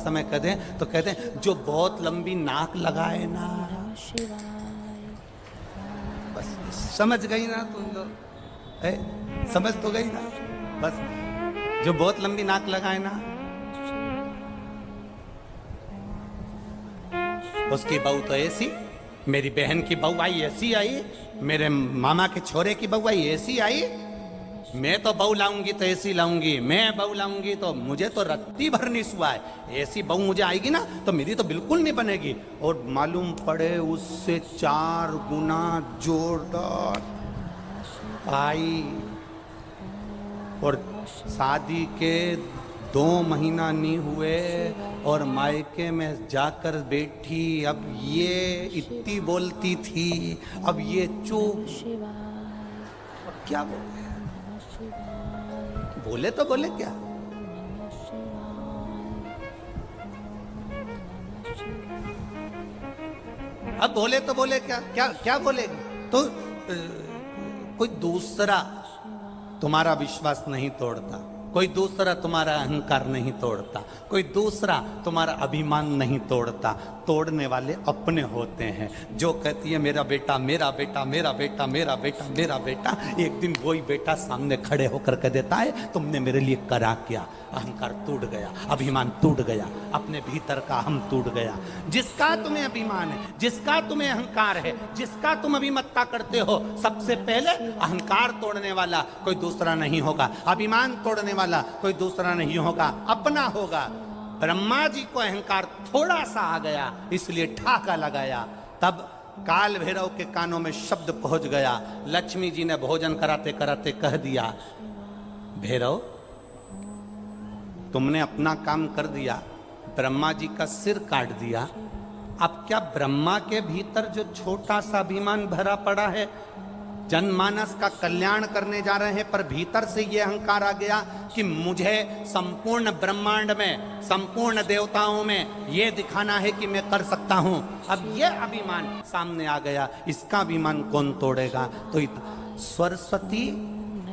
समय कहते हैं तो कहते हैं जो बहुत लंबी नाक लगाए ना, बस समझ गई ना तुम लोग, समझ तो गई ना, बस जो बहुत लंबी नाक लगाए ना, उसकी बहू तो ऐसी, मेरी बहन की बहू आई ऐसी आई, मेरे मामा के छोरे की बहू आई ऐसी आई। मैं तो बहू लाऊंगी तो ऐसी लाऊंगी, मैं बहू लाऊंगी तो मुझे तो रत्ती भर नहीं हुआ है, ऐसी बहू मुझे आएगी ना तो मेरी तो बिल्कुल नहीं बनेगी। और मालूम पड़े उससे 4 गुना जोरदार आई, और शादी के 2 महीना नहीं हुए और मायके में जाकर बैठी। अब ये इतनी बोलती थी, अब ये चुप, क्या बोले, बोले तो बोले क्या, अब बोले तो बोले क्या, क्या क्या बोलेगी। तो कोई दूसरा तुम्हारा विश्वास नहीं तोड़ता, कोई दूसरा तुम्हारा अहंकार नहीं तोड़ता, कोई दूसरा तुम्हारा अभिमान नहीं तोड़ता। तोड़ने वाले अपने होते हैं। जो कहती है मेरा बेटा मेरा बेटा मेरा बेटा मेरा बेटा मेरा बेटा, एक दिन वही बेटा सामने खड़े होकर कह देता है तुमने मेरे लिए करा क्या। अहंकार टूट गया, अभिमान टूट गया, अपने भीतर का हम टूट गया। जिसका तुम्हें अभिमान है, जिसका तुम्हें अहंकार है, जिसका तुम अभिमत्ता करते हो, सबसे पहले अहंकार तोड़ने वाला कोई दूसरा नहीं होगा, अभिमान तोड़ने वाला कोई दूसरा नहीं होगा, अपना होगा। ब्रह्मा जी को अहंकार थोड़ा सा आ गया, इसलिए ठाका लगाया। तब काल भैरव के कानों में शब्द पहुंच गया। लक्ष्मी जी ने भोजन कराते कराते कह दिया, भैरव तुमने अपना काम कर दिया, ब्रह्मा जी का सिर काट दिया। अब क्या ब्रह्मा के भीतर जो छोटा सा अभिमान भरा पड़ा है, जनमानस का कल्याण करने जा रहे हैं, पर भीतर से यह अहंकार आ गया कि मुझे संपूर्ण ब्रह्मांड में, संपूर्ण देवताओं में यह दिखाना है कि मैं कर सकता हूं। अब यह अभिमान सामने आ गया, इसका अभिमान कौन तोड़ेगा। तो सरस्वती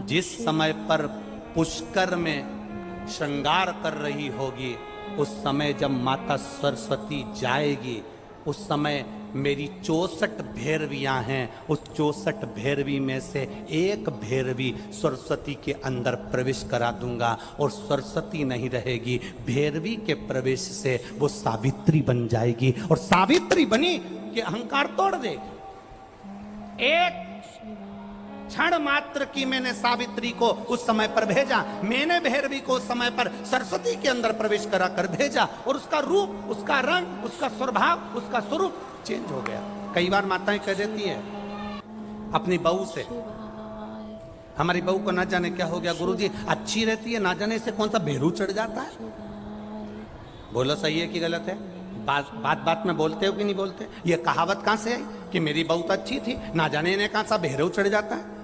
जिस समय पर पुष्कर में श्रृंगार कर रही होगी, उस समय जब माता सरस्वती जाएगी, उस समय मेरी 64 भैरवियां हैं। उस 64 भैरवी में से एक भैरवी सरस्वती के अंदर प्रवेश करा दूंगा, और सरस्वती नहीं रहेगी, भैरवी के प्रवेश से वो सावित्री बन जाएगी, और सावित्री बनी कि अहंकार तोड़ दे। एक क्षण मात्र की मैंने सावित्री को उस समय पर भेजा, मैंने भैरवी को उस समय पर सरस्वती के अंदर प्रवेश करा कर भेजा, और उसका रूप, उसका रंग, उसका स्वभाव, उसका स्वरूप चेंज हो गया। कई बार माताएं कह देती हैं अपनी बहू से, हमारी बहू को ना जाने क्या हो गया गुरुजी, अच्छी रहती है, ना जाने से कौन सा बेरू चढ़ जाता है। बोलो सही है कि गलत है? बात बात बात में बोलते हो कि नहीं बोलते? ये कहावत कहां से आई कि मेरी बहू तो अच्छी थी, ना जाने इन्हें कहां सा बेरू चढ़ जाता है।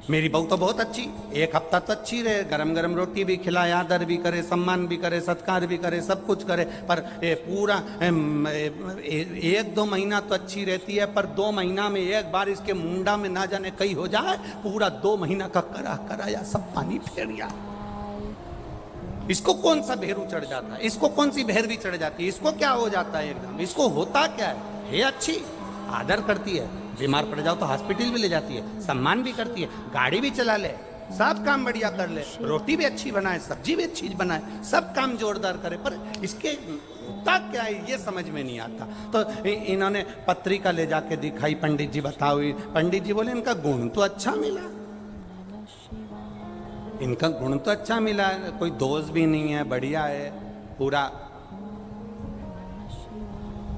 मेरी बहू तो बहुत अच्छी, एक हफ्ता तो अच्छी रहे, गरम गरम रोटी भी खिलाए, आदर भी करे, सम्मान भी करे, सत्कार भी करे, सब कुछ करे, पर पूरा 1-2 महीना तो अच्छी रहती है, पर 2 महीना में एक बार इसके मुंडा में ना जाने कहीं हो जाए, पूरा 2 महीना का कराया सब पानी फेर गया। इसको कौन सा भेरू चढ़ जाता है, इसको कौन सी भैरवी चढ़ जाती है, इसको क्या हो जाता है एकदम, इसको होता क्या है अच्छी, आदर करती है, बीमार पड़ जाओ तो हॉस्पिटल भी ले जाती है, सम्मान भी करती है, गाड़ी भी चला ले, सब काम बढ़िया कर ले, रोटी भी अच्छी बनाए, सब्जी भी अच्छी बनाए, सब काम जोरदार करे, पर इसके होता क्या है ये समझ में नहीं आता। तो इन्होंने पत्रिका ले जाके दिखाई, पंडित जी बताओ, पंडित जी बोले इनका गुण तो अच्छा मिला, इनका गुण तो अच्छा मिला, कोई दोष भी नहीं है, बढ़िया है, पूरा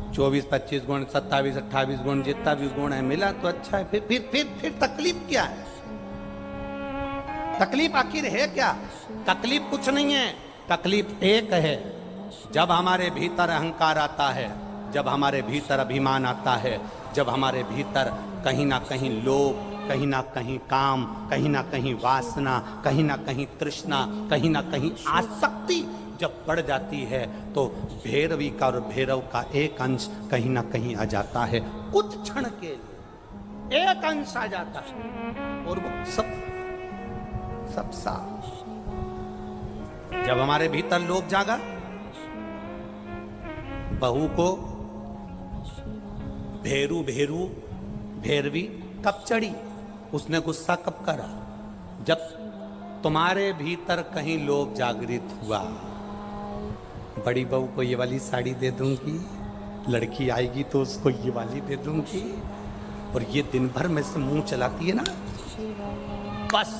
24-25 गुण, 27-28 गुण, जितना भी गुण है मिला तो अच्छा है। फिर तकलीफ क्या है? तकलीफ आखिर है क्या? तकलीफ कुछ नहीं है, तकलीफ एक है, जब हमारे भीतर अहंकार आता है, जब हमारे भीतर अभिमान आता है, जब हमारे भीतर कहीं ना कहीं लोभ, कहीं ना कहीं काम, कहीं ना कहीं वासना, कहीं ना कहीं तृष्णा, कहीं ना कहीं आसक्ति जब बढ़ जाती है, तो भैरवी का और भैरव का एक अंश कहीं ना कहीं आ जाता है, कुछ क्षण के लिए एक अंश आ जाता है, और वो सब साफ। जब हमारे भीतर लोभ जागा, बहू को भेरू भेरू भैरवी कब चढ़ी, उसने गुस्सा कब करा, जब तुम्हारे भीतर कहीं लोभ जागृत हुआ। बड़ी बहू को ये वाली साड़ी दे दूंगी, लड़की आएगी तो उसको ये वाली दे दूंगी, और ये दिन भर में से मुंह चलाती है ना, बस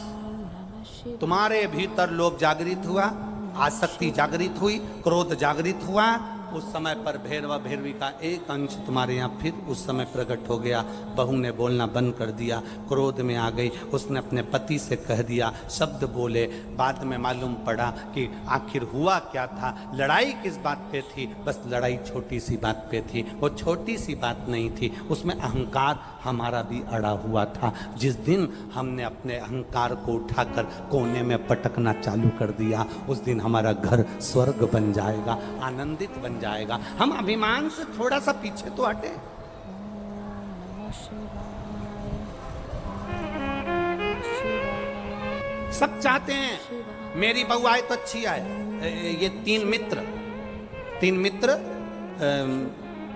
तुम्हारे भीतर लोभ जागृत हुआ, आसक्ति जागृत हुई, क्रोध जागृत हुआ। उस समय पर भैरवा भैरवी का एक अंश तुम्हारे यहाँ फिर उस समय प्रकट हो गया। बहू ने बोलना बंद कर दिया, क्रोध में आ गई, उसने अपने पति से कह दिया, शब्द बोले। बाद में मालूम पड़ा कि आखिर हुआ क्या था, लड़ाई किस बात पे थी, बस लड़ाई छोटी सी बात पे थी। वो छोटी सी बात नहीं थी, उसमें अहंकार हमारा भी अड़ा हुआ था। जिस दिन हमने अपने अहंकार को उठाकर कोने में पटकना चालू कर दिया, उस दिन हमारा घर स्वर्ग बन जाएगा, आनंदित बन जाएगा। हम अभिमान से थोड़ा सा पीछे तो हटे। सब चाहते हैं मेरी बहू आए तो अच्छी आए। ये तीन मित्र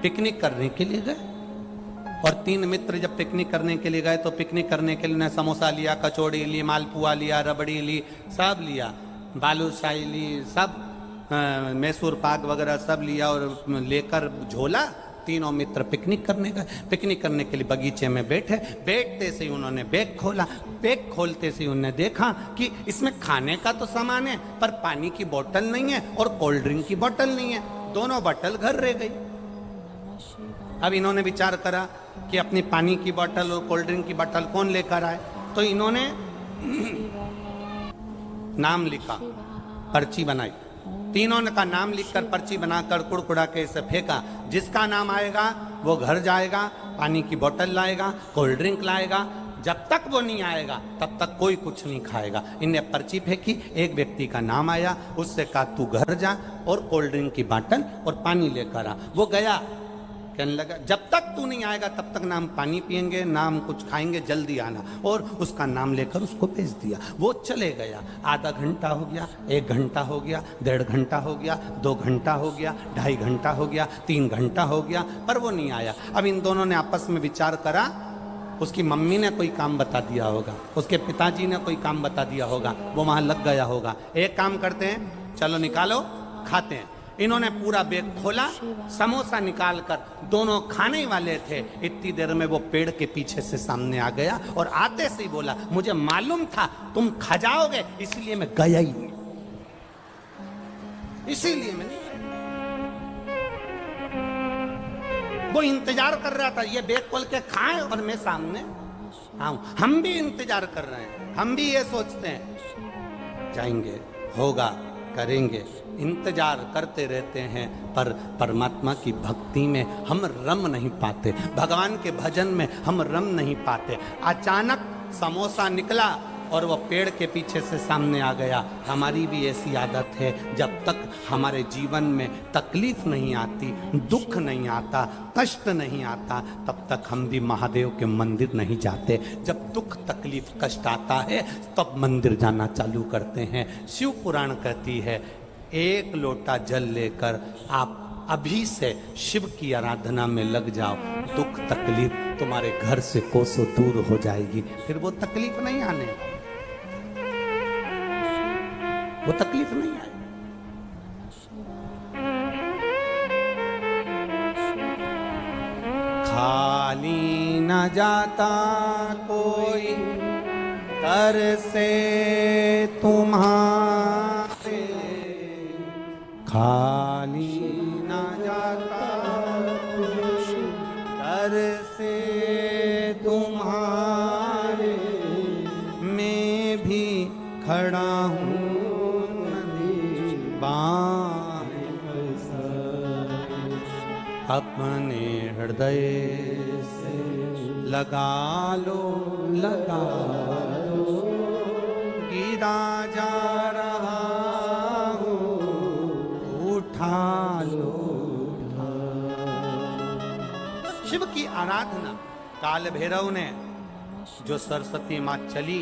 पिकनिक करने के लिए गए, और तीन मित्र जब पिकनिक करने के लिए गए तो पिकनिक करने के लिए उन्हें समोसा लिया, कचौड़ी ली, मालपुआ लिया, रबड़ी ली, सब लिया, बालूशाही ली, सब मैसूर पाक वगैरह सब लिया, और लेकर झोला तीनों मित्र पिकनिक करने गए। पिकनिक करने के लिए बगीचे में बैठते से ही उन्होंने बैग खोला। बैग खोलते से उन्होंने देखा कि इसमें खाने का तो सामान है, पर पानी की बोतल नहीं है और कोल्ड ड्रिंक की बोतल नहीं है, दोनों बोतल घर रह गई। अब इन्होंने विचार करा कि अपनी पानी की बोतल और कोल्ड ड्रिंक की बोतल कौन लेकर आए, तो इन्होंने नाम लिखा, पर्ची बनाई, तीनों का नाम लिखकर पर्ची बनाकर कुड़कुड़ा के इसे फेंका। जिसका नाम आएगा वो घर जाएगा, पानी की बोतल लाएगा, कोल्ड ड्रिंक लाएगा, जब तक वो नहीं आएगा तब तक कोई कुछ नहीं खाएगा। इनने पर्ची फेंकी, एक व्यक्ति का नाम आया, उससे कहा तू घर जा और कोल्ड ड्रिंक की बोतल और पानी लेकर आ। वो गया, कहने लगा जब तक तू नहीं आएगा तब तक नाम पानी पिएंगे, नाम कुछ खाएंगे, जल्दी आना, और उसका नाम लेकर उसको भेज दिया। वो चले गया। आधा घंटा हो गया, 1 घंटा हो गया, 1.5 घंटा हो गया, 2 घंटा हो गया, 2.5 घंटा हो गया, 3 घंटा हो गया, पर वो नहीं आया। अब इन दोनों ने आपस में विचार करा, उसकी मम्मी ने कोई काम बता दिया होगा, उसके पिताजी ने कोई काम बता दिया होगा, वो वहां लग गया होगा। एक काम करते हैं, चलो निकालो खाते हैं। इन्होंने पूरा बैग खोला, समोसा निकालकर, दोनों खाने वाले थे, इतनी देर में वो पेड़ के पीछे से सामने आ गया और आते से ही बोला, मुझे मालूम था तुम खा जाओगे, इसलिए मैं गया ही नहीं, इसीलिए मैं नहीं। वो इंतजार कर रहा था ये बैग खोल के खाए और मैं सामने आऊं। हम भी इंतजार कर रहे हैं, हम भी ये सोचते हैं जाएंगे, होगा, करेंगे, इंतजार करते रहते हैं, पर परमात्मा की भक्ति में हम रम नहीं पाते, भगवान के भजन में हम रम नहीं पाते। अचानक समोसा निकला और वो पेड़ के पीछे से सामने आ गया। हमारी भी ऐसी आदत है, जब तक हमारे जीवन में तकलीफ नहीं आती, दुख नहीं आता, कष्ट नहीं आता, तब तक हम भी महादेव के मंदिर नहीं जाते। जब दुख तकलीफ कष्ट आता है तब मंदिर जाना चालू करते हैं। शिव पुराण कहती है, 1 लोटा जल लेकर आप अभी से शिव की आराधना में लग जाओ, दुख तकलीफ तुम्हारे घर से कोसों दूर हो जाएगी, फिर वो तकलीफ नहीं आने, वो तकलीफ नहीं आए। खाली न जाता कोई तर से तुम्हारे, खाली न जाता तर से तुम्हारे, मैं भी खड़ा हूँ अपने हृदय से लगा लो, लगा लो, गिरा जा रहा हूँ, उठा लो, उठा। शिव की आराधना, काल भैरव ने जो सरस्वती माँ चली,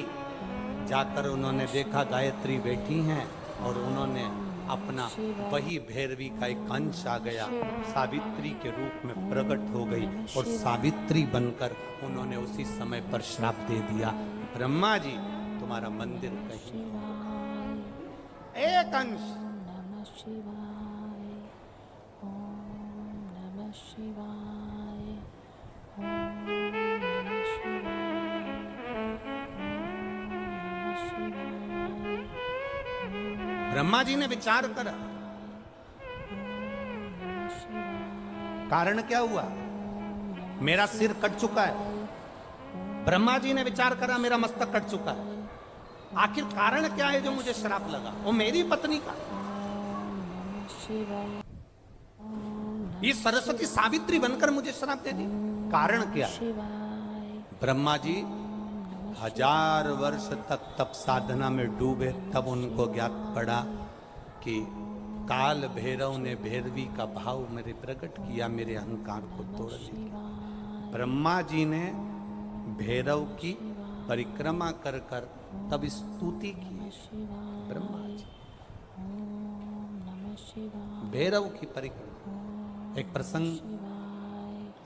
जाकर उन्होंने देखा गायत्री बैठी हैं और उन्होंने अपना वही भैरवी का एक अंश आ गया, सावित्री के रूप में प्रकट हो गई और सावित्री बनकर उन्होंने उसी समय पर श्राप दे दिया, ब्रह्मा जी तुम्हारा मंदिर कहीं नहीं होगा। एक अंश। नमः शिवाय, ओम नमः शिवाय, ओम नमः शिवाय, ओम नमः शिवाय। ब्रह्मा जी ने विचार करा, कारण क्या हुआ? मेरा सिर कट चुका है। ब्रह्मा जी ने विचार करा मेरा मस्तक कट चुका है, आखिर कारण क्या है जो मुझे श्राप लगा? वो मेरी पत्नी का। ये सरस्वती सावित्री बनकर मुझे श्राप दे दी, कारण क्या? ब्रह्मा जी 1000 वर्ष तक तप साधना में डूबे, तब उनको ज्ञात पड़ा कि काल भैरव ने भैरवी का भाव मेरे प्रकट किया, मेरे अहंकार को तोड़ने के। ब्रह्मा जी ने भैरव की परिक्रमा कर कर तब स्तुति की। ब्रह्मा जी भैरव की परिक्रमा। एक प्रसंग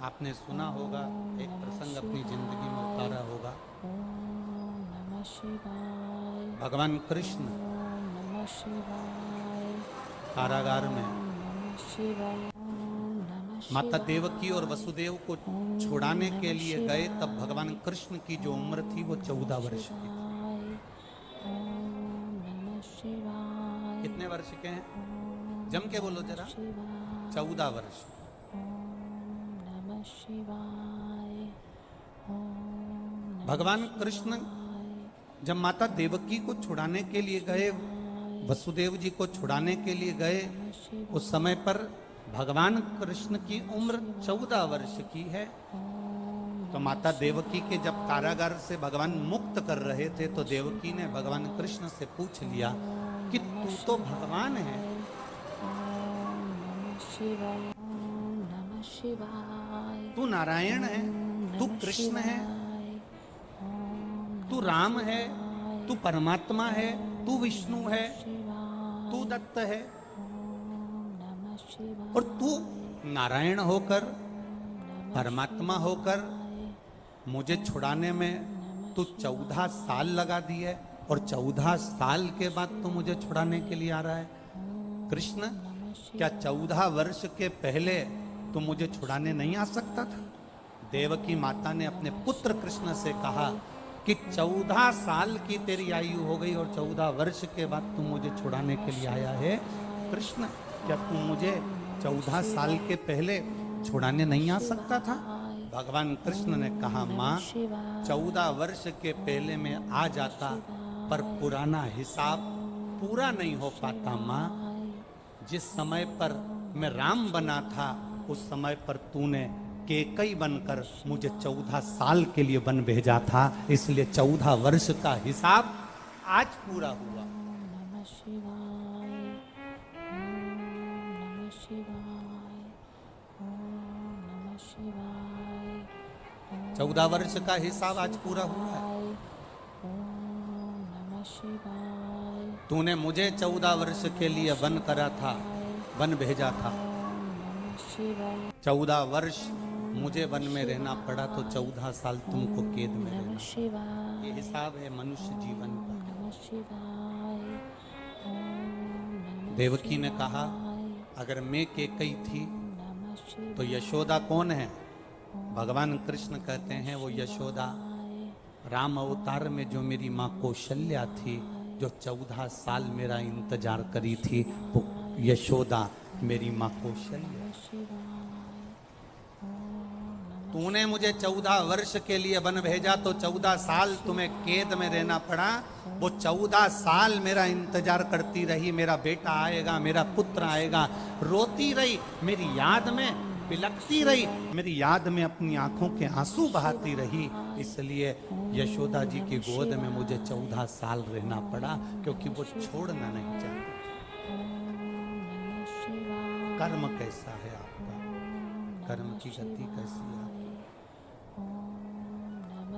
आपने सुना होगा, एक प्रसंग अपनी जिंदगी में उतारा होगा। भगवान कृष्ण कारागार में माता देवकी और वसुदेव को छुड़ाने के लिए गए, तब भगवान कृष्ण की जो उम्र थी वो 14 वर्ष की थी। कितने वर्ष के हैं? जम के बोलो जरा। 14 वर्ष। भगवान कृष्ण जब माता देवकी को छुड़ाने के लिए गए, वसुदेव जी को छुड़ाने के लिए गए, उस समय पर भगवान कृष्ण की उम्र 14 वर्ष की है। तो माता देवकी के जब कारागार से भगवान मुक्त कर रहे थे, तो देवकी ने भगवान कृष्ण से पूछ लिया कि तू तो भगवान है, तू नारायण है, तू कृष्ण है, तू राम है, तू परमात्मा है, तू विष्णु है, तू दत्त है, और तू नारायण होकर, परमात्मा होकर मुझे छुड़ाने में तू 14 साल लगा दिए, और 14 साल के बाद तू मुझे छुड़ाने के लिए आ रहा है। कृष्ण, क्या 14 वर्ष के पहले तू मुझे छुड़ाने नहीं आ सकता था? देवकी माता ने अपने पुत्र कृष्ण से कहा कि 14 साल की तेरी आयु हो गई और 14 वर्ष के बाद तू मुझे छुड़ाने के लिए आया है। कृष्ण, क्या तू मुझे 14 साल के पहले छुड़ाने नहीं आ सकता था? भगवान कृष्ण ने कहा, माँ 14 वर्ष के पहले मैं आ जाता, पर पुराना हिसाब पूरा नहीं हो पाता। माँ, जिस समय पर मैं राम बना था, उस समय पर तूने केकई बनकर मुझे 14 साल के लिए वन भेजा था, इसलिए 14 वर्ष का हिसाब आज पूरा हुआ। 14 वर्ष का हिसाब आज पूरा हुआ है। तूने मुझे 14 वर्ष के लिए वन करा था, वन भेजा था। 14 वर्ष मुझे वन में रहना पड़ा, तो 14 साल तुमको कैद में रहना। ये हिसाब है मनुष्य जीवन का। देवकी ने कहा, अगर मैं केकई थी तो यशोदा कौन है? भगवान कृष्ण कहते हैं, वो यशोदा राम अवतार में जो मेरी माँ कौशल्या थी, जो 14 साल मेरा इंतजार करी थी, वो यशोदा मेरी माँ कौशल्या। तूने मुझे 14 वर्ष के लिए वन भेजा, तो 14 साल तुम्हें कैद में रहना पड़ा। वो 14 साल मेरा इंतजार करती रही, मेरा बेटा आएगा, मेरा पुत्र आएगा। रोती रही, मेरी याद में बिलखती रही, मेरी याद में अपनी आंखों के आंसू बहाती रही। इसलिए यशोदा जी की गोद में मुझे 14 साल रहना पड़ा, क्योंकि वो छोड़ना नहीं चाहती। कर्म कैसा है आपका? कर्म की गति कैसी है?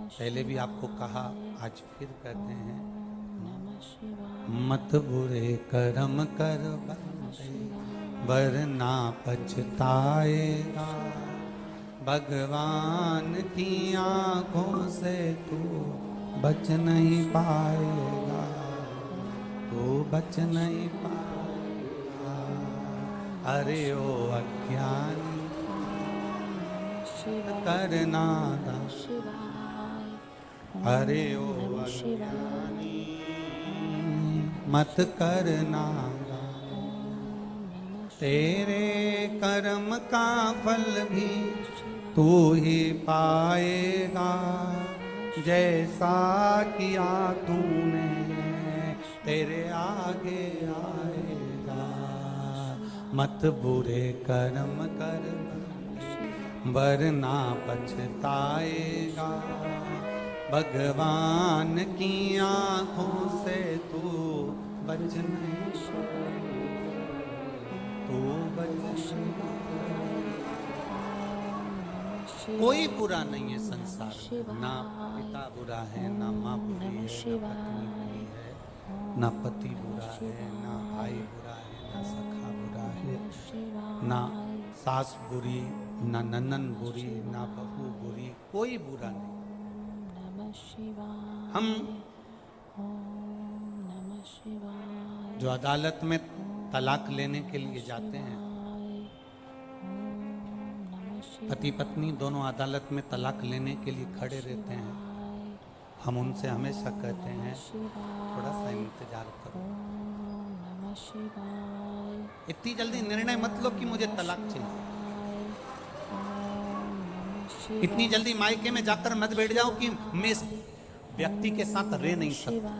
पहले भी आपको कहा, आज फिर कहते हैं। मत बुरे कर्म कर बंदे, वरना पछताएगा। भगवान की आंखों से तू बच नहीं पाएगा, तू बच नहीं पाएगा। अरे ओ अज्ञानी करना दान, अरे ओ अज्ञानी मत करना दान। तेरे कर्म का फल भी तू ही पाएगा, जैसा किया तूने तेरे आगे आएगा। मत बुरे कर्म कर वरना पछताएगा। भगवान की आंखों से तू बच नहीं, तू बच कोई बुरा नहीं है संसार में, ना पिता बुरा है, ना माँ बुरी है, ना पत्नी बुरी है, ना पति बुरा है, ना भाई बुरा है, ना सखा बुरा है, ना सास बुरी, ना ननन बुरी, ना बहू बुरी, कोई बुरा नहीं। हम जो अदालत में तलाक लेने के लिए जाते हैं, पति पत्नी दोनों अदालत में तलाक लेने के लिए खड़े रहते हैं, हम उनसे हमेशा कहते हैं थोड़ा सा इंतजार करो, इतनी जल्दी निर्णय मत लो कि मुझे तलाक चाहिए, इतनी जल्दी मायके में जाकर मत बैठ जाओ कि मैं इस व्यक्ति के साथ रह नहीं सकता,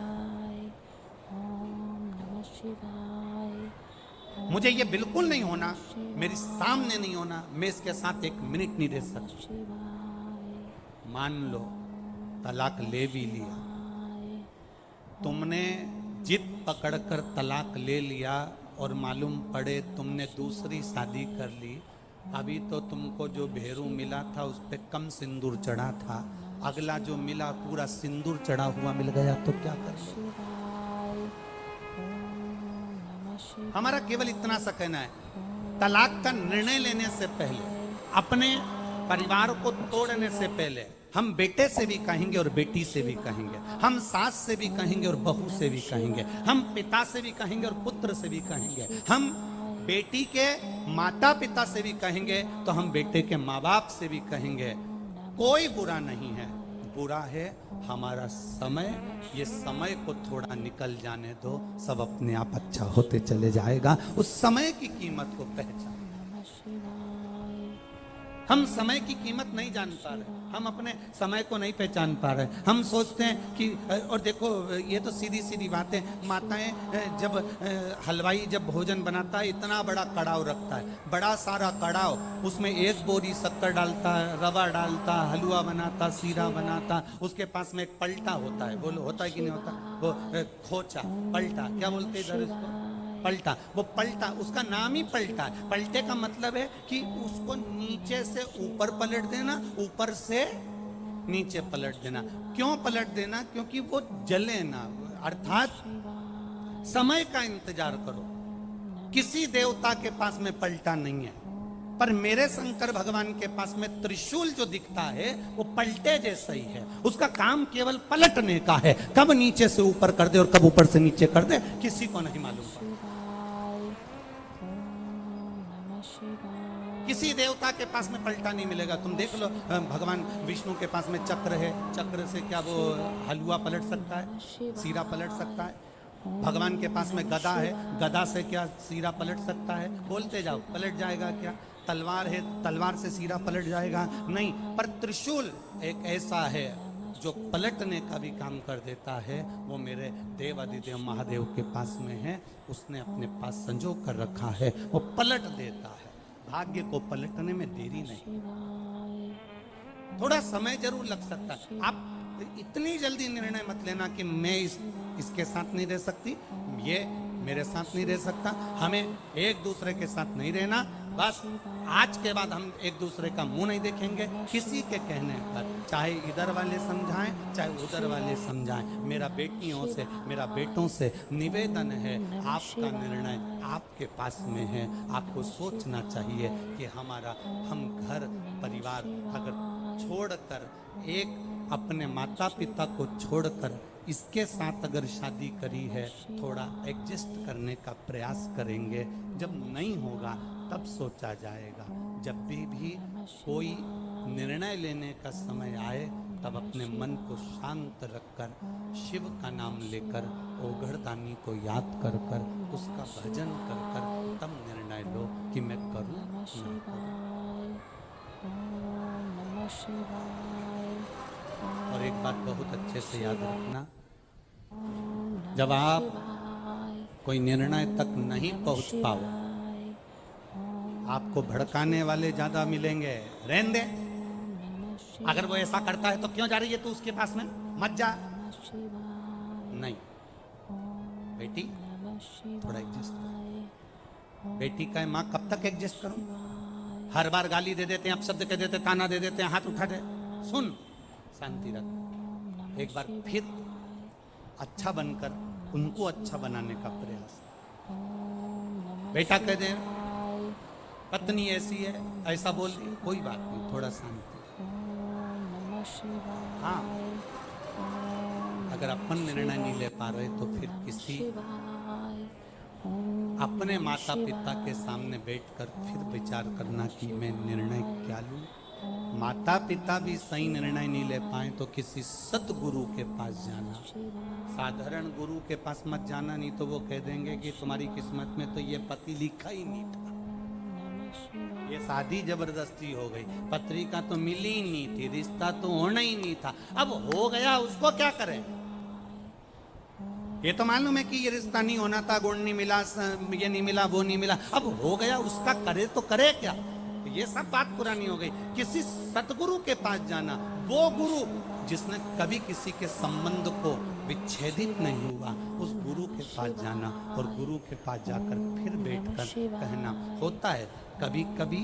मुझे ये बिल्कुल नहीं होना, मेरे सामने नहीं होना, मैं इसके साथ एक मिनट नहीं रह सकता। मान लो तलाक ले भी लिया, तुमने जिद पकड़कर तलाक ले लिया और मालूम पड़े तुमने दूसरी शादी कर ली, अभी तो तुमको जो भेरू मिला था उस पे कम सिंदूर चढ़ा था, अगला जो मिला पूरा सिंदूर चढ़ा हुआ मिल गया तो क्या करोगे? हमारा केवल इतना सा कहना है, तलाक का निर्णय लेने से पहले, अपने परिवार को तोड़ने से पहले, हम बेटे से भी कहेंगे और बेटी से भी कहेंगे, हम सास से भी कहेंगे और बहू से भी कहेंगे, हम पिता से भी कहेंगे और पुत्र से भी कहेंगे, हम बेटी के माता पिता से भी कहेंगे तो हम बेटे के माँ बाप से भी कहेंगे। कोई बुरा नहीं है, बुरा है हमारा समय। ये समय को थोड़ा निकल जाने दो, सब अपने आप अच्छा होते चले जाएगा। उस समय की कीमत को पहचान, हम समय की कीमत नहीं जान पा रहे, हम अपने समय को नहीं पहचान पा रहे। हम सोचते हैं कि, और देखो ये तो सीधी सीधी बात है, माताएं जब हलवाई जब भोजन बनाता है इतना बड़ा कड़ाव रखता है, बड़ा सारा कड़ाव, उसमें एक बोरी शक्कर डालता है, रवा डालता, हलवा बनाता, सीरा बनाता, उसके पास में एक पलटा होता है, बोलो होता है कि नहीं होता, वो खोचा पलटा, क्या बोलते इधर इसको, पलटा, वो पलटा, उसका नाम ही पलटा है। पलटे का मतलब है कि उसको नीचे से ऊपर पलट देना, ऊपर से नीचे पलट देना। क्यों पलट देना? क्योंकि वो जले ना, अर्थात समय का इंतजार करो। किसी देवता के पास में पलटा नहीं है, पर मेरे शंकर भगवान के पास में त्रिशूल जो दिखता है वो पलटे जैसा ही है। उसका काम केवल पलटने का है, कब नीचे से ऊपर कर दे और कब ऊपर से नीचे कर दे किसी को नहीं मालूम। किसी देवता के पास में पलटा नहीं मिलेगा। तुम देख लो भगवान विष्णु के पास में चक्र है, चक्र से क्या वो हलवा पलट सकता है, सीरा पलट सकता है। भगवान के पास में गदा है, गदा से क्या सीरा पलट सकता है? बोलते जाओ, पलट जाएगा क्या? तलवार है, तलवार से सीरा पलट जाएगा? नहीं। पर त्रिशूल एक ऐसा है जो पलटने का भी काम कर देता है। वो मेरे देव आदिदेव महादेव के पास में है, उसने अपने पास संजो कर रखा है, वो पलट देता है। भाग्य को पलटने में देरी नहीं, थोड़ा समय जरूर लग सकता है। आप इतनी जल्दी निर्णय मत लेना कि मैं इसके साथ नहीं रह सकती, ये मेरे साथ नहीं रह सकता, हमें एक दूसरे के साथ नहीं रहना। बस आज के बाद हम एक दूसरे का मुंह नहीं देखेंगे किसी के कहने पर, चाहे इधर वाले समझाएं चाहे उधर वाले समझाएं। मेरा बेटियों से, मेरा बेटों से निवेदन है, आपका निर्णय आपके पास में है। आपको सोचना चाहिए कि हम घर परिवार अगर छोड़कर, एक अपने माता पिता को छोड़कर इसके साथ अगर शादी करी है, थोड़ा एडजस्ट करने का प्रयास करेंगे। जब नहीं होगा तब सोचा जाएगा। जब भी कोई निर्णय लेने का समय आए, तब अपने मन को शांत रखकर शिव का नाम लेकर, ओघड़दानी को याद कर कर, उसका भजन कर कर तब निर्णय लो कि मैं करूं ना करूं। और एक बात बहुत अच्छे से याद रखना, जब आप कोई निर्णय तक नहीं पहुंच पाओ, आपको भड़काने वाले ज्यादा मिलेंगे। रहने दे, अगर वो ऐसा करता है तो क्यों जा रही है तू उसके पास में, मत जा। नहीं बेटी, थोड़ा एडजस्ट कर। बेटी का है, माँ कब तक एडजस्ट करूं? हर बार गाली दे देते हैं, अपशब्द कह देते, ताना दे देते हैं, हाथ उठा दे। सुन, शांति रख। एक बार फिर अच्छा बनकर उनको अच्छा बनाने का प्रयास। बेटा कह दे पत्नी ऐसी है, ऐसा बोल दी, कोई बात नहीं, थोड़ा शांति। हाँ, अगर अपन निर्णय नहीं ले पा रहे तो फिर किसी अपने माता पिता के सामने बैठकर फिर विचार करना कि मैं निर्णय क्या लूं। माता पिता भी सही निर्णय नहीं ले पाए तो किसी सतगुरु के पास जाना। साधारण गुरु के पास मत जाना, नहीं तो वो कह देंगे कि तुम्हारी किस्मत में तो ये पति लिखा ही नहीं था, ये शादी जबरदस्ती हो गई, पत्रिका तो मिली ही नहीं थी, रिश्ता तो होना ही नहीं था। अब हो गया, उसको क्या करें? ये तो मालूम है कि ये रिश्ता नहीं होना था, गुण नहीं मिला, ये नहीं मिला, वो नहीं मिला, अब हो गया, उसका करे तो करे क्या? ये सब बात पुरानी हो गई। किसी सतगुरु के पास जाना, वो गुरु जिसने कभी किसी के संबंध को विच्छेदित नहीं हुआ, उस गुरु के पास जाना और गुरु के पास जाकर फिर बैठकर कहना। होता है कभी कभी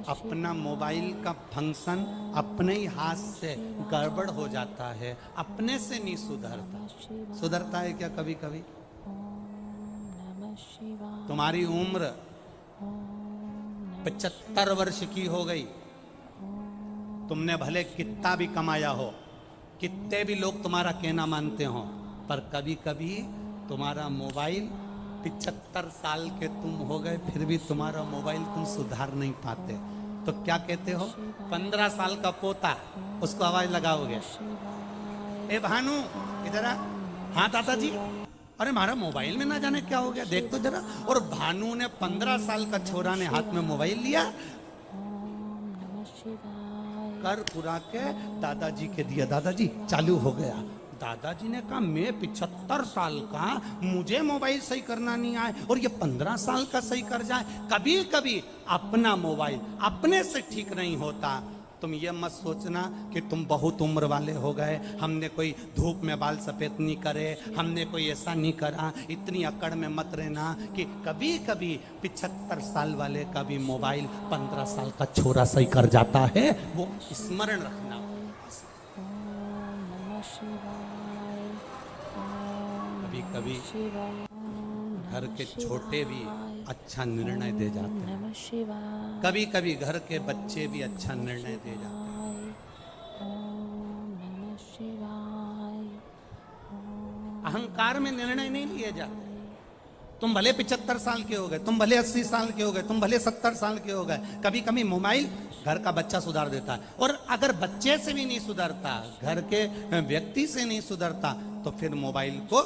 अपना मोबाइल का फंक्शन अपने ही हाथ से गड़बड़ हो जाता है, अपने से नहीं सुधरता। सुधरता है क्या कभी कभी? तुम्हारी उम्र 75 वर्ष की हो गई, तुमने भले कितना भी कमाया हो, कितने भी लोग तुम्हारा कहना मानते हो, पर कभी कभी तुम्हारा मोबाइल 75 साल के तुम हो गए, फिर भी तुम्हारा मोबाइल तुम सुधार नहीं पाते। तो क्या कहते हो? 15 साल का पोता, उसको आवाज लगाओगे, ए भानु इधर आ। हाँ दादाजी। अरे हमारा मोबाइल में ना जाने क्या हो गया, देख तो जरा। और भानु ने 15 साल का छोरा ने हाथ में मोबाइल लिया, कर पुरा के दादाजी के दिया, दादाजी चालू हो गया। दादाजी ने कहा मैं 75 साल का, मुझे मोबाइल सही करना नहीं आए और ये 15 साल का सही कर जाए। कभी कभी अपना मोबाइल अपने से ठीक नहीं होता। तुम ये मत सोचना कि तुम बहुत उम्र वाले हो गए, हमने कोई धूप में बाल सफेद नहीं करे, हमने कोई ऐसा नहीं करा। इतनी अकड़ में मत रहना कि कभी कभी 75 साल वाले का भी मोबाइल 15 साल का छोरा सही कर जाता है। वो स्मरण रखना। कभी कभी घर के छोटे भी अच्छा निर्णय दे जाते हैं, कभी कभी घर के बच्चे भी अच्छा निर्णय दे जाते हैं। अहंकार में निर्णय नहीं लिए जाते। तुम भले 75 साल के हो गए, तुम भले 80 साल के हो गए, तुम भले 70 साल के हो गए, कभी कभी मोबाइल घर का बच्चा सुधार देता है। और अगर बच्चे से भी नहीं सुधरता, घर के व्यक्ति से नहीं सुधरता, तो फिर मोबाइल को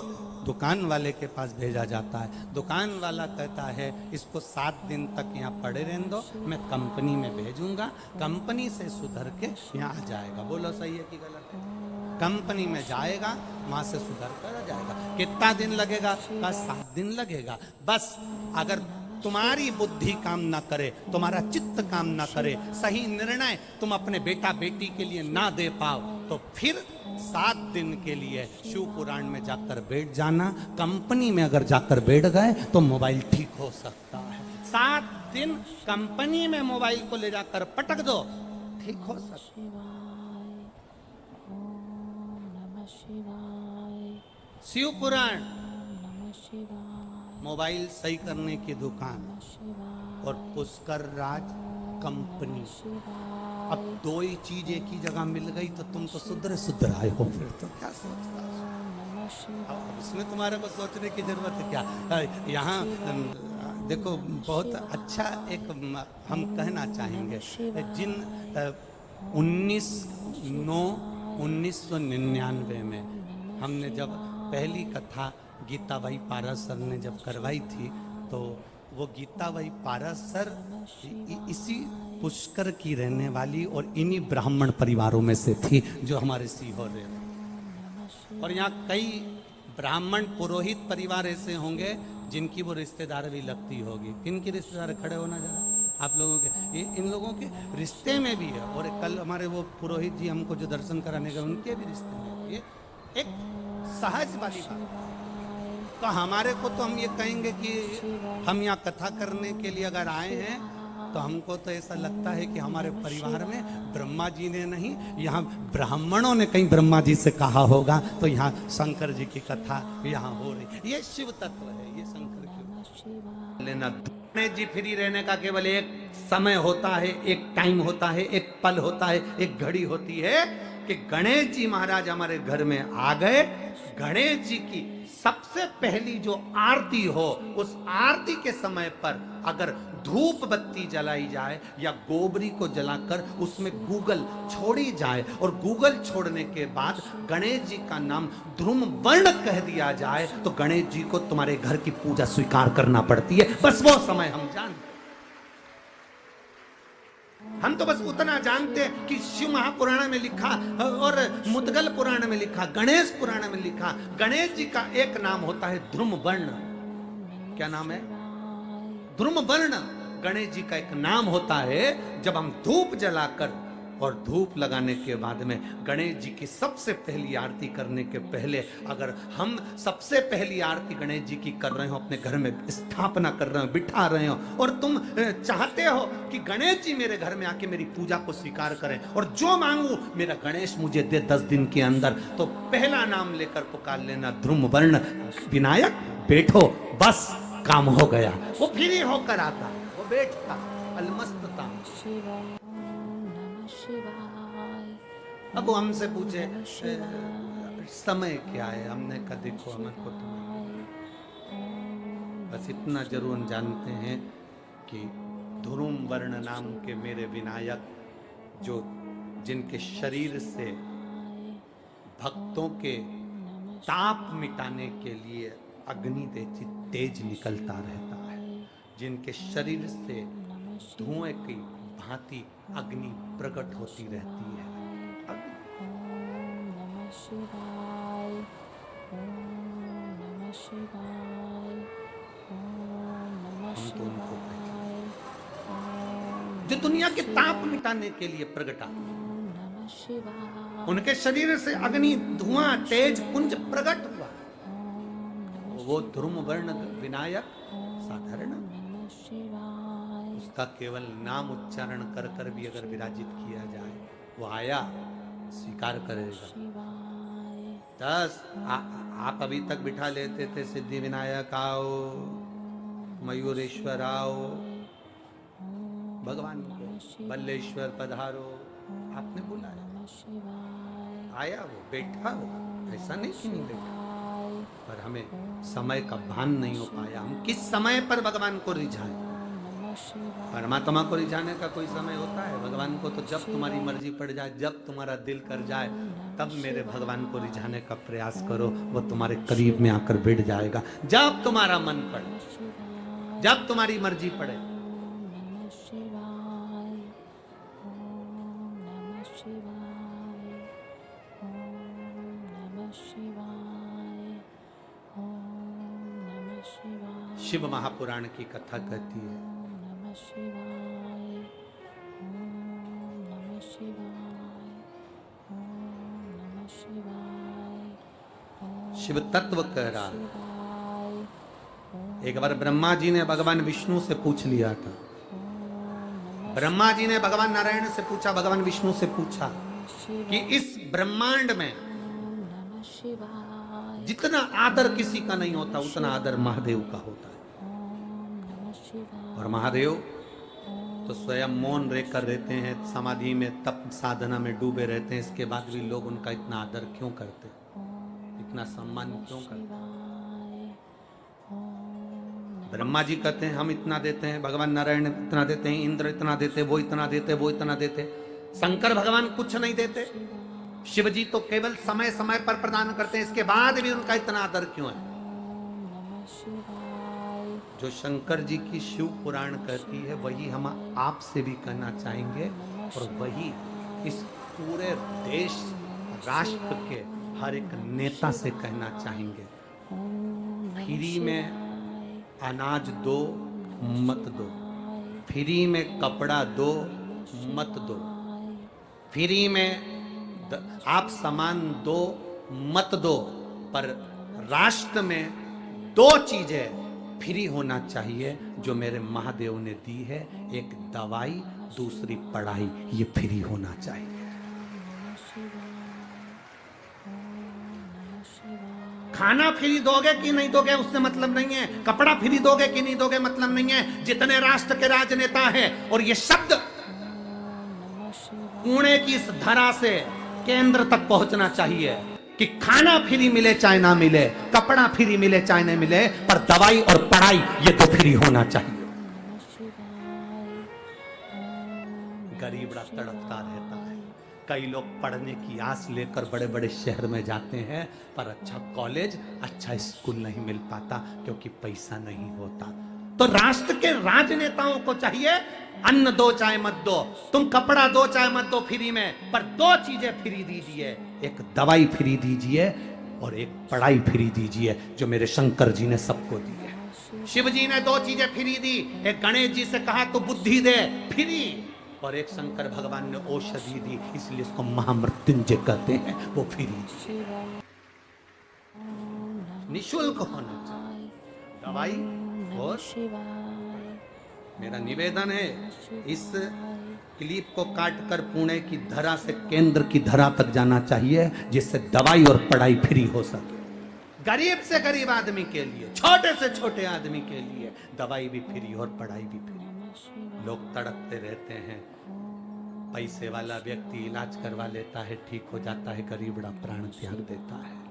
दुकान वाले के पास भेजा जाता है। दुकान वाला कहता है इसको 7 दिन तक यहाँ पड़े रहने दो, मैं कंपनी में भेजूंगा, कंपनी से सुधर के यहाँ आ जाएगा। बोलो सही है कि गलत है? कंपनी में जाएगा, वहां से सुधर कर आ जाएगा। कितना दिन लगेगा? 7 दिन लगेगा। बस अगर तुम्हारी बुद्धि काम ना करे, तुम्हारा चित्त काम ना करे, सही निर्णय तुम अपने बेटा बेटी के लिए ना दे पाओ, तो फिर 7 दिन के लिए शिव पुराण में जाकर बैठ जाना। कंपनी में अगर जाकर बैठ गए तो मोबाइल ठीक हो सकता है। 7 दिन कंपनी में मोबाइल को ले जाकर पटक दो, ठीक हो सकता। शिवाय ओम नमः शिवाय शिव पुराण, ओम नमः शिवाय मोबाइल सही करने की दुकान नमः शिवाय और पुष्कर राज कंपनी। शिवाय अब दो ही चीज एक ही जगह मिल गई तो तुम तो सुधरे सुधराए हो, फिर तो क्या सोचता है? ओम नमः शिवाय अब उसमें तुम्हारे को सोचने की जरूरत है क्या? यहाँ देखो बहुत अच्छा एक हम कहना चाहेंगे, जिन 1999 में हमने जब पहली कथा गीता भाई पारस सर ने जब करवाई थी, तो वो गीता भाई पारस सर इसी पुष्कर की रहने वाली और इन्हीं ब्राह्मण परिवारों में से थी जो हमारे सीहोर रहे। और यहाँ कई ब्राह्मण पुरोहित परिवार ऐसे होंगे जिनकी वो रिश्तेदार भी लगती होगी। किनकी रिश्तेदार, खड़े होना जरा आप लोगों के, ये इन लोगों के रिश्ते में भी है। और कल हमारे वो पुरोहित जी हमको जो दर्शन कराने गए उनके भी रिश्ते में, ये एक सहज वाली बात। तो हमारे को तो हम ये कहेंगे कि हम यहाँ कथा करने के लिए अगर आए हैं तो हमको तो ऐसा लगता है कि हमारे परिवार में ब्रह्मा जी ने नहीं, यहाँ ब्राह्मणों ने कहीं ब्रह्मा जी से कहा होगा, तो यहाँ शंकर जी की कथा यहाँ हो रही। ये शिव तत्व है, ये शंकर की लेना। गणेश जी फ्री रहने का केवल एक समय होता है, एक टाइम होता है, एक पल होता है, एक घड़ी होती है कि गणेश जी महाराज हमारे घर में आ गए। गणेश जी की सबसे पहली जो आरती हो, उस आरती के समय पर अगर धूप बत्ती जलाई जाए या गोबरी को जलाकर उसमें गूगल छोड़ी जाए और गूगल छोड़ने के बाद गणेश जी का नाम ध्रुम वर्ण कह दिया जाए, तो गणेश जी को तुम्हारे घर की पूजा स्वीकार करना पड़ती है। बस वो समय हम जानते, हम तो बस उतना जानते हैं कि शिव महापुराण में लिखा और मुद्गल पुराण में लिखा, गणेश पुराण में लिखा, गणेश जी का एक नाम होता है ध्रुम वर्ण। क्या नाम है? ध्रुम वर्ण गणेश जी का एक नाम होता है। जब हम धूप जलाकर और धूप लगाने के बाद में गणेश जी की सबसे पहली आरती करने के पहले अगर हम सबसे पहली आरती गणेश जी की कर रहे हो, अपने घर में स्थापना कर रहे हो, बिठा रहे हो, और तुम चाहते हो कि गणेश जी मेरे घर में आके मेरी पूजा को स्वीकार करें और जो मांगू मेरा गणेश मुझे दे 10 दिन के अंदर, तो पहला नाम लेकर पुकार लेना ध्रुम वर्ण विनायक, बैठो, बस काम हो गया। वो फ्री होकर आता, वो बैठता अलमस्तता। अब वो हमसे पूछे समय क्या है, हमने कहा देखो हमारे को तो बस इतना जरूर जानते हैं कि ध्रुम वर्ण नाम के मेरे विनायक, जो जिनके शरीर से भक्तों के ताप मिटाने के लिए अग्नि तेज निकलता रहता है, जिनके शरीर से धुएं की भांति अग्नि प्रकट होती रहती है। शिवाय ओम नमः शिवाय ओम नमः शिवाय जो दुनिया के ताप मिटाने के लिए प्रगटा, नमः शिवाय, उनके शरीर से अग्नि धुआं तेज पुंज प्रकट हुआ। वो ध्रुम वर्ण विनायक साधारण, उसका केवल नाम उच्चारण कर कर भी अगर विराजित किया जाए, वो आया स्वीकार करेगा। 10 आप अभी तक बिठा लेते थे सिद्धि विनायक आओ, मयूरेश्वर आओ, भगवान को बल्लेश्वर पधारो, आपने बुलाया, आया वो, बैठा वो, ऐसा नहीं कि नहीं बैठा, पर हमें समय का भान नहीं हो पाया। हम किस समय पर भगवान को रिझाएं? परमात्मा को रिझाने का कोई समय होता है? भगवान को तो जब तुम्हारी मर्जी पड़ जाए, जब तुम्हारा दिल कर जाए, तब मेरे भगवान को रिझाने का प्रयास करो, वो तुम्हारे करीब में आकर बैठ जाएगा। जब तुम्हारा मन पड़े, जब तुम्हारी मर्जी पड़े। शिव महापुराण की कथा कहती है, शिव तत्व कह रहा है। एक बार ब्रह्मा जी ने भगवान विष्णु से पूछ लिया था, ब्रह्मा जी ने भगवान नारायण से पूछा, भगवान विष्णु से पूछा कि इस ब्रह्मांड में नमः शिवाय। जितना आदर किसी का नहीं होता उतना आदर महादेव का होता है। ओम नमः शिवाय। और महादेव तो स्वयं मौन रहकर रहते हैं, समाधि में तप साधना में डूबे रहते हैं, इसके बाद भी लोग उनका इतना आदर क्यों करते, इतना सम्मान क्यों करते? ब्रह्मा जी कहते हैं हम इतना देते हैं, भगवान नारायण इतना देते हैं, इंद्र इतना देते, वो इतना देते, वो इतना देते, शंकर भगवान कुछ नहीं देते। शिव जी तो केवल समय समय पर प्रदान करते हैं, इसके बाद भी उनका इतना आदर क्यों है? नमः शिवाय। जो शंकर जी की शिव पुराण कहती है वही हम आपसे भी कहना चाहेंगे, और वही इस पूरे देश राष्ट्र के हर एक नेता से कहना चाहेंगे। फ्री में अनाज दो मत दो, फ्री में कपड़ा दो मत दो, फ्री में आप सामान दो मत दो, पर राष्ट्र में दो चीजें फ्री होना चाहिए जो मेरे महादेव ने दी है, एक दवाई, दूसरी पढ़ाई, ये फ्री होना चाहिए। खाना फ्री दोगे कि नहीं दोगे उससे मतलब नहीं है, कपड़ा फ्री दोगे कि नहीं दोगे मतलब नहीं है। जितने राष्ट्र के राजनेता हैं, और ये शब्द पुणे की इस धरा से केंद्र तक पहुंचना चाहिए कि खाना फ्री मिले चाहे ना मिले, कपड़ा फ्री मिले चाहे ना मिले, पर दवाई और पढ़ाई ये तो फ्री होना चाहिए। गरीब तड़पता रहता है, कई लोग पढ़ने की आस लेकर बड़े बड़े शहर में जाते हैं, पर अच्छा कॉलेज, अच्छा स्कूल नहीं मिल पाता क्योंकि पैसा नहीं होता। तो राष्ट्र के राजनेताओं को चाहिए अन्न दो चाहे मत दो, तुम कपड़ा दो चाहे मत दो फ्री में, पर दो चीजें फ्री दीजिए, एक दवाई फ्री दीजिए और एक पढ़ाई फ्री दीजिए, जो मेरे शंकर जी ने सबको दी है। शिव जी ने दो चीजें फ्री दी, एक गणेश जी से कहा तो बुद्धि दे फ्री, और एक शंकर भगवान ने औषधि दी, इसलिए इसको महामृत्युंजय कहते हैं, वो फ्री दी। निःशुल्क होना चाहिए दवाई। और मेरा निवेदन है, इस क्लिप को काटकर पुणे की धरा से केंद्र की धरा तक जाना चाहिए, जिससे दवाई और पढ़ाई फ्री हो सके। गरीब से गरीब आदमी के लिए, छोटे से छोटे आदमी के लिए दवाई भी फ्री और पढ़ाई भी फ्री। लोग तड़पते रहते हैं, पैसे वाला व्यक्ति इलाज करवा लेता है, ठीक हो जाता है, गरीब बड़ा प्राण त्याग देता है।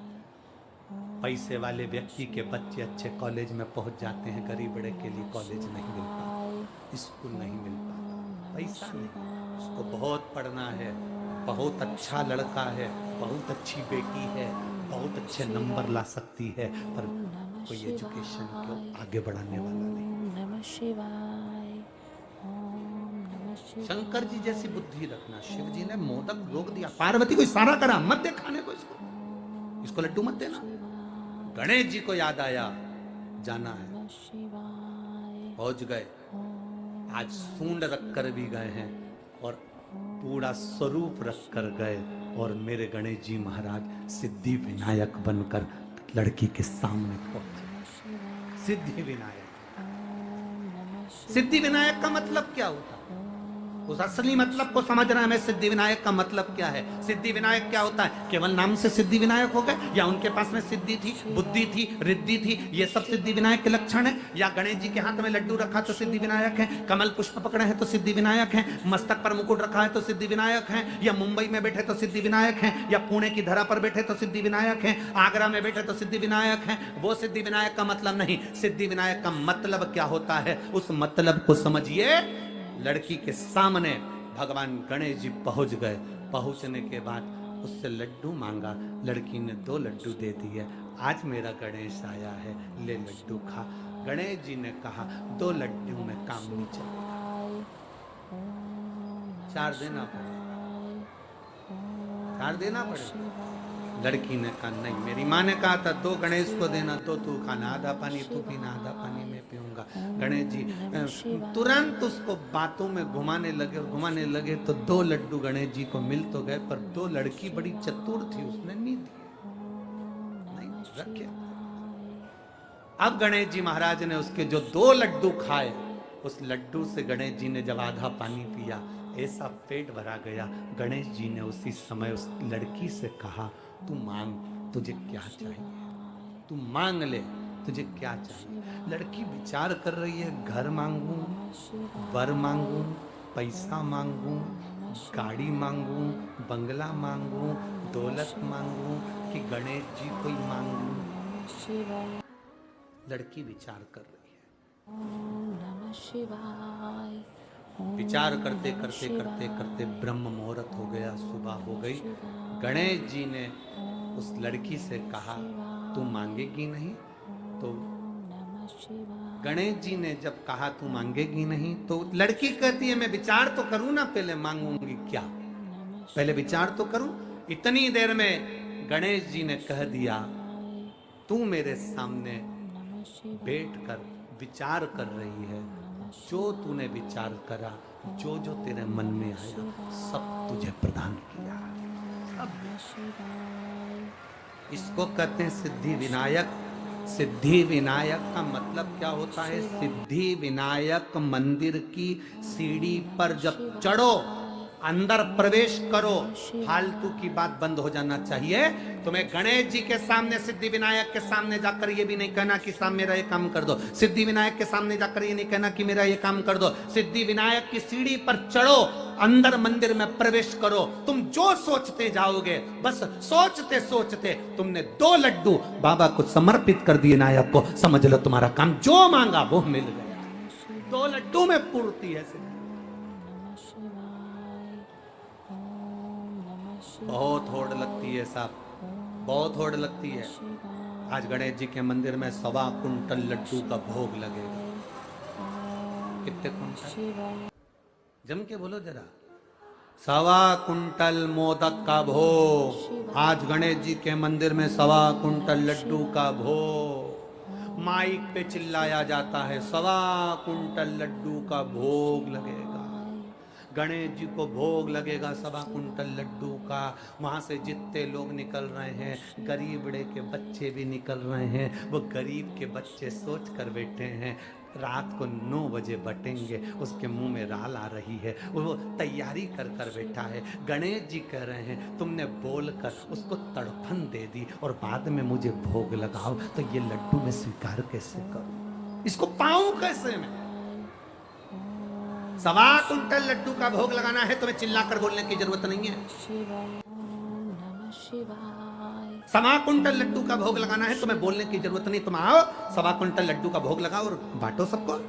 पैसे वाले व्यक्ति के बच्चे अच्छे कॉलेज में पहुंच जाते हैं, गरीब बड़े के लिए कॉलेज नहीं मिल पाता, स्कूल नहीं मिल पाता, पैसा नहीं। उसको बहुत पढ़ना है, बहुत अच्छा लड़का है, बहुत अच्छी बेटी है, बहुत अच्छे नंबर ला सकती है, पर कोई एजुकेशन को आगे बढ़ाने वाला नहीं। नमः शिवाय। शंकर जी जैसी बुद्धि रखना। शिव जी ने मोदक रोक दिया, पार्वती को इशारा करा मत दे खाने को, इसको लड्डू मत देना। गणेश जी को याद आया जाना है, पहुंच गए। आज सूंड रखकर भी गए हैं और पूरा स्वरूप रखकर गए, और मेरे गणेश जी महाराज सिद्धि विनायक बनकर लड़की के सामने पहुंचे। सिद्धि विनायक, सिद्धि विनायक का मतलब क्या होता है? उस असली मतलब को समझना है। सिद्धि विनायक का मतलब क्या है? सिद्धि विनायक क्या होता है? केवल नाम से सिद्धि विनायक हो गए, या उनके पास में सिद्धि थी, बुद्धि थी, रिद्धि थी, ये सब सिद्धि विनायक के लक्षण है? या गणेश जी के हाथ में लड्डू रखा तो सिद्धि विनायक है, कमल पुष्प पकड़े हैं तो सिद्धि विनायक है, मस्तक पर मुकुट रखा है तो सिद्धि विनायक है, या मुंबई में बैठे तो सिद्धि विनायक है, या पुणे की धरा पर बैठे तो सिद्धि विनायक है, आगरा में बैठे तो सिद्धि विनायक है? वो सिद्धि विनायक का मतलब नहीं। सिद्धि विनायक का मतलब क्या होता है, उस मतलब को समझिए। लड़की के सामने भगवान गणेश जी पहुंच गए। पहुंचने के बाद उससे लड्डू मांगा, लड़की ने 2 लड्डू दे दिए। आज मेरा गणेश आया है, ले लड्डू खा। गणेश जी ने कहा 2 लड्डू में काम नहीं चलेगा, 4 देना पड़ेगा, 4 देना पड़ेगा। लड़की ने कहा नहीं, मेरी माँ ने कहा था 2 गणेश को देना, 2 तू खाना, आधा पानी तू पीना, आधा पानी मैं पीऊंगा। गणेश जी तुरंत उसको बातों में घुमाने लगे, और घुमाने लगे तो 2 लड्डू गणेश जी को मिल तो गए, पर 2 लड़की बड़ी चतुर थी, उसने नहीं दिए, नहीं रखे। अब गणेश जी महाराज ने उसके जो 2 लड्डू खाए, उस लड्डू से गणेश जी ने जब आधा पानी पिया, ऐसा पेट भरा गया। गणेश जी ने उसी समय उस लड़की से कहा, तू मांग, तुझे क्या चाहिए, तू मांग ले, तुझे क्या चाहिए। लड़की विचार कर रही है, घर मांगू, वर मांगू, पैसा मांगू, गाड़ी मांगू, बंगला मांगू, दौलत मांगू कि गणेश जी को ही मांगू। लड़की विचार कर रही है। ओम नमः शिवाय। विचार करते करते करते करते ब्रह्म मुहूर्त हो गया, सुबह हो गई। गणेश जी ने उस लड़की से कहा, तू मांगेगी नहीं? तो गणेश जी ने जब कहा तू मांगेगी नहीं, तो लड़की कहती है मैं विचार तो करूं ना, पहले मांगूंगी क्या, पहले विचार तो करूं। इतनी देर में गणेश जी ने कह दिया, तू मेरे सामने बैठकर विचार कर रही है, जो तूने विचार करा, जो जो तेरे मन में आया, सब तुझे प्रदान किया। इसको कहते हैं सिद्धि विनायक। सिद्धि विनायक का मतलब क्या होता है? सिद्धि विनायक मंदिर की सीढ़ी पर जब चढ़ो, अंदर प्रवेश करो, फालतू की बात बंद हो जाना चाहिए। तुम्हें गणेश जी के सामने, सिद्धि विनायक के सामने जाकर ये भी नहीं कहना कि साहब मेरा ये काम कर दो। सिद्धि विनायक के सामने जाकर ये नहीं कहना कि मेरा ये काम कर दो। सिद्धि विनायक की सीढ़ी पर चढ़ो, अंदर मंदिर में प्रवेश करो। तुम जो सोचते जाओगे, बस सोचते सोचते तुमने 2 लड्डू बाबा को समर्पित कर दिए, नायक को, समझ लो तुम्हारा काम जो मांगा वो मिल गया। 2 लड्डू में पूर्ति है। बहुत होड़ लगती है साहब, बहुत होड़ लगती है। आज गणेश जी के मंदिर में 1.25 कुंटल लड्डू का भोग लगेगा। कितने कुंटल? जम के बोलो जरा। 1.25 कुंटल मोदक का भोग। आज गणेश जी के मंदिर में 1.25 कुंटल लड्डू का भोग। माइक पे चिल्लाया जाता है, 1.25 कुंटल लड्डू का भोग लगेगा। गणेश जी को भोग लगेगा 1.25 कुंटल लड्डू का। वहाँ से जितने लोग निकल रहे हैं, गरीब बड़े के बच्चे भी निकल रहे हैं। वो गरीब के बच्चे सोच कर बैठे हैं, रात को 9 बजे बटेंगे, उसके मुंह में राल आ रही है, वो तैयारी कर कर बैठा है। गणेश जी कह रहे हैं तुमने बोलकर उसको तड़फन दे दी और बाद में मुझे भोग लगाओ, तो ये लड्डू मैं स्वीकार कैसे करूं, इसको पाऊं कैसे मैं? 1.25 कुंटल लड्डू का भोग लगाना है, तुम्हें चिल्लाकर बोलने की जरूरत नहीं है। 1.25 कुंटल लड्डू का भोग लगाना है, तुम्हें बोलने की जरूरत नहीं। तुम आओ, 1.25 कुंटल लड्डू का भोग लगाओ और बांटो सबको,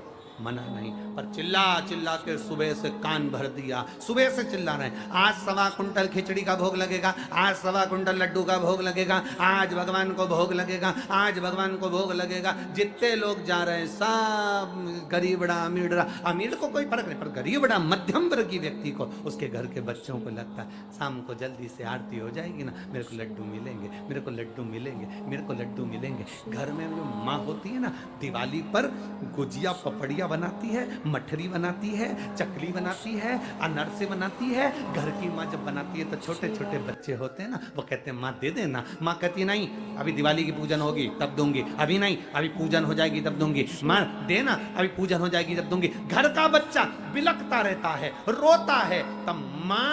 मना नहीं। पर चिल्ला चिल्ला के सुबह से कान भर दिया, सुबह से चिल्ला रहे हैं, आज 1.25 कुंटल खिचड़ी का भोग लगेगा, आज 1.25 कुंटल लड्डू का भोग लगेगा, आज भगवान को भोग लगेगा, आज भगवान को भोग लगेगा। जितने लोग जा रहे हैं सब गरीबड़ा अमीरड़ा, अमीर को कोई फर्क नहीं, पर गरीबड़ा मध्यम वर्गीय व्यक्ति को, उसके घर के बच्चों को लगता है शाम को जल्दी से आरती हो जाएगी ना, मेरे को लड्डू मिलेंगे, मेरे को लड्डू मिलेंगे, मेरे को लड्डू मिलेंगे। घर में जो माँ होती है ना, दिवाली पर गुजिया पपड़िया बनाती है, मठरी बनाती है, चकली बनाती है, अनरसे बनाती है। घर की माँ जब बनाती है तो छोटे छोटे बच्चे होते हैं ना, वो कहते हैं माँ दे देना। माँ कहती है नहीं, अभी दिवाली की पूजन होगी तब दूंगी, अभी नहीं, अभी पूजन हो जाएगी तब दूंगी। माँ देना, अभी पूजन हो जाएगी तब दूंगी। घर का बच्चा बिलखता रहता है, रोता है, तब माँ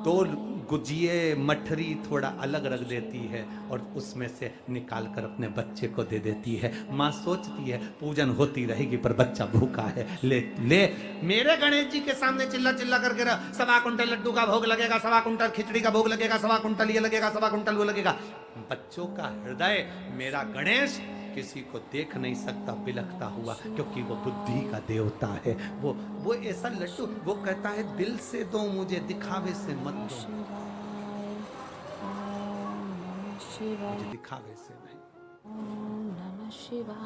2 गुजिये मठरी थोड़ा अलग रख देती है और उसमें से निकाल कर अपने बच्चे को दे देती है। माँ सोचती है पूजन होती रहेगी पर बच्चा भूखा है, ले ले। मेरे गणेश जी के सामने चिल्ला चिल्ला करके 1.25 कुंटल लड्डू का भोग लगेगा, 1.25 कुंटल खिचड़ी का भोग लगेगा, 1.25 कुंटल ये लगेगा, 1.25 कुंटल वो लगेगा। बच्चों का हृदय मेरा गणेश किसी को देख नहीं सकता बिलखता हुआ, क्योंकि वो बुद्धि का देवता है। वो ऐसा लड्डू, वो कहता है दिल से दो मुझे, दिखावे से मत दो, मुझे दिखावे से नहीं।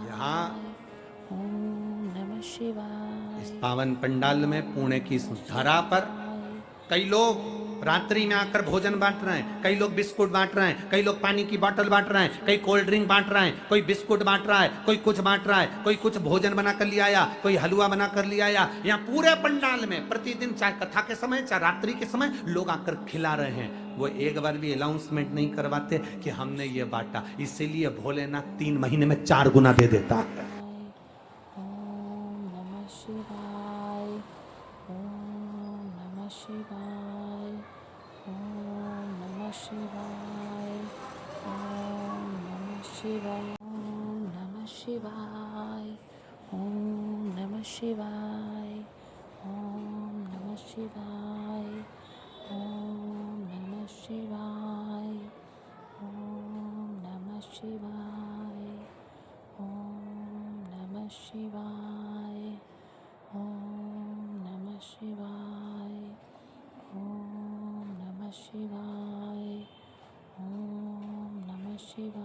यहाँ इस पावन पंडाल में, पुणे की इस धरा पर कई लोग रात्रि में आकर भोजन बांट रहे हैं, कई लोग बिस्कुट बांट रहे हैं, कई लोग पानी की बोतल बांट रहे हैं, कई कोल्ड ड्रिंक बांट रहे हैं, कोई बिस्कुट बांट रहा है, कोई कुछ बांट रहा है, कोई कुछ भोजन बना कर ले आया, कोई हलवा बना कर ले आया। यहाँ पूरे पंडाल में प्रतिदिन, चाहे कथा के समय चाहे रात्रि के समय, लोग आकर खिला रहे हैं। वो एक बार भी अनाउंसमेंट नहीं करवाते कि हमने ये बांटा, इसीलिए भोलेनाथ 3 महीने में 4 गुना दे देता है। शिवाय ओम नमः शिवाय ओम नमः शिवाय ओम नमः शिवाय ओम नमः शिवाय ओम नमः शिवाय ओम नमः शिवाय ओम नमः शिवाय ओम नमः शिवाय ओम नमः शिवाय ओम नमः शिवाय ओम नमः शिवाय।